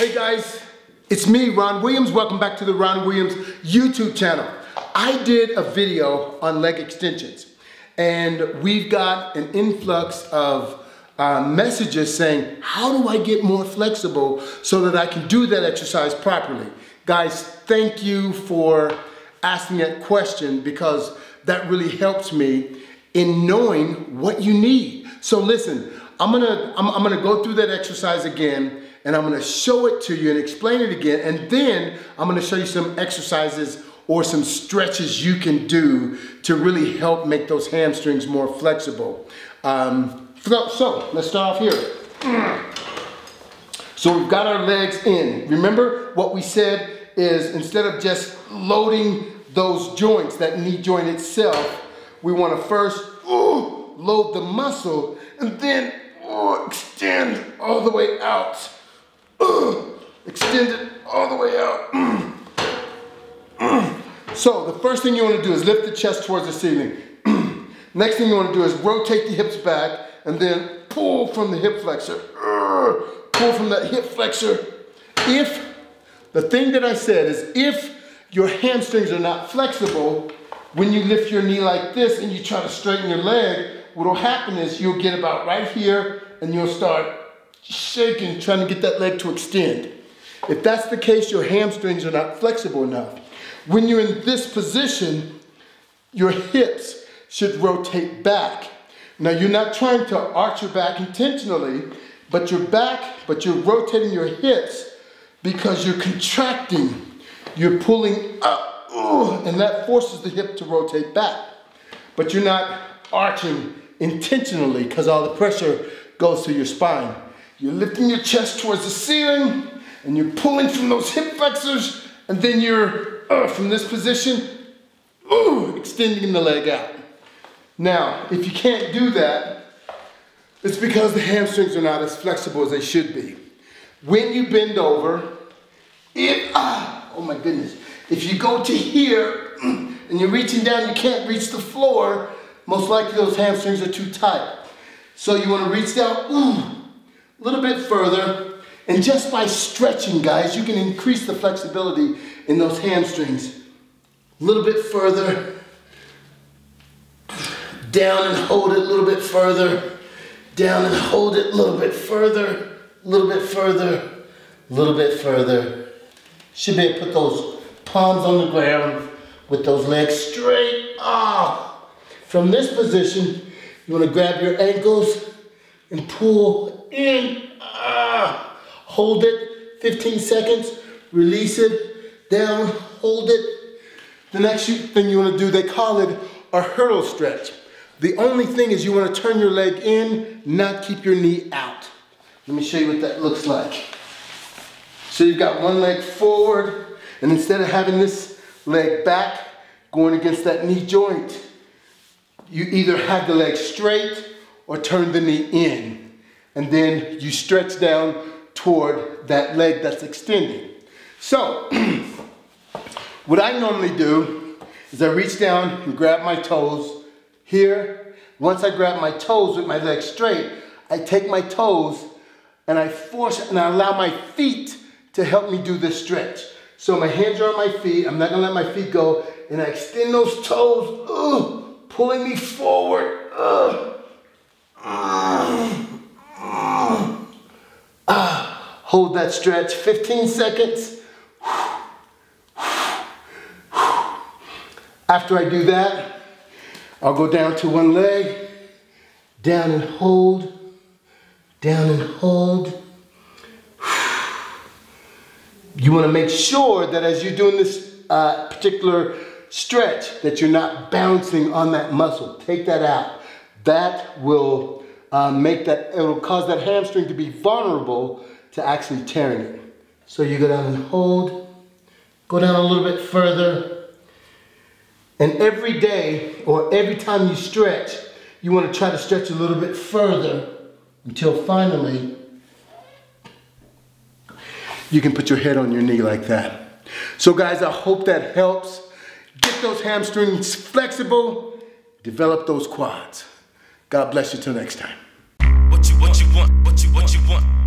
Hey guys, it's me, Ron Williams. Welcome back to the Ron Williams YouTube channel. I did a video on leg extensions, and we've got an influx of messages saying, how do I get more flexible so that I can do that exercise properly? Guys, thank you for asking that question, because that really helps me in knowing what you need. So listen, I'm gonna go through that exercise again, and I'm gonna show it to you and explain it again, and then I'm gonna show you some exercises or some stretches you can do to really help make those hamstrings more flexible. So let's start off here. So we've got our legs in. Remember what we said is, instead of just loading those joints, that knee joint itself, we want to first load the muscle and then extend all the way out. Extend it all the way out. So the first thing you want to do is lift the chest towards the ceiling. Next thing you want to do is rotate the hips back and then pull from the hip flexor. Pull from that hip flexor. If the thing that I said is, if your hamstrings are not flexible, when you lift your knee like this and you try to straighten your leg, what will happen is you'll get about right here and you'll start shaking, trying to get that leg to extend. If that's the case, your hamstrings are not flexible enough. When you're in this position, your hips should rotate back. Now, you're not trying to arch your back intentionally, but you're rotating your hips because you're contracting. You're pulling up, and that forces the hip to rotate back. But you're not arching intentionally because all the pressure goes to your spine. You're lifting your chest towards the ceiling, and you're pulling from those hip flexors, and then you're, from this position, extending the leg out. Now, if you can't do that, it's because the hamstrings are not as flexible as they should be. When you bend over, oh my goodness, if you go to here and you're reaching down, you can't reach the floor, most likely those hamstrings are too tight. So you want to reach down a little bit further, and just by stretching, guys, you can increase the flexibility in those hamstrings. A little bit further, down and hold it a little bit further, down and hold it a little bit further, a little bit further, a little bit further. Should be able to put those palms on the ground with those legs straight. From this position, you want to grab your ankles and pull in. Hold it 15 seconds, release it, down, hold it. The next thing you want to do, they call it a hurdle stretch. The only thing is you want to turn your leg in, not keep your knee out. Let me show you what that looks like. So you've got one leg forward, and instead of having this leg back, going against that knee joint, you either have the leg straight or turn the knee in. And then you stretch down toward that leg that's extending. So, what I normally do is I reach down and grab my toes here. Once I grab my toes with my legs straight, I take my toes and I force and I allow my feet to help me do this stretch. So my hands are on my feet, I'm not gonna let my feet go, and I extend those toes, pulling me forward. Hold that stretch, 15 seconds. After I do that, I'll go down to one leg, down and hold, down and hold. You want to make sure that as you're doing this particular stretch, that you're not bouncing on that muscle. Take that out. That will it'll cause that hamstring to be vulnerable to actually tearing it. So you go down and hold, go down a little bit further. And every day, or every time you stretch, you want to try to stretch a little bit further until finally you can put your head on your knee like that. So guys, I hope that helps. Get those hamstrings flexible, develop those quads. God bless you till next time. What you want, what you want.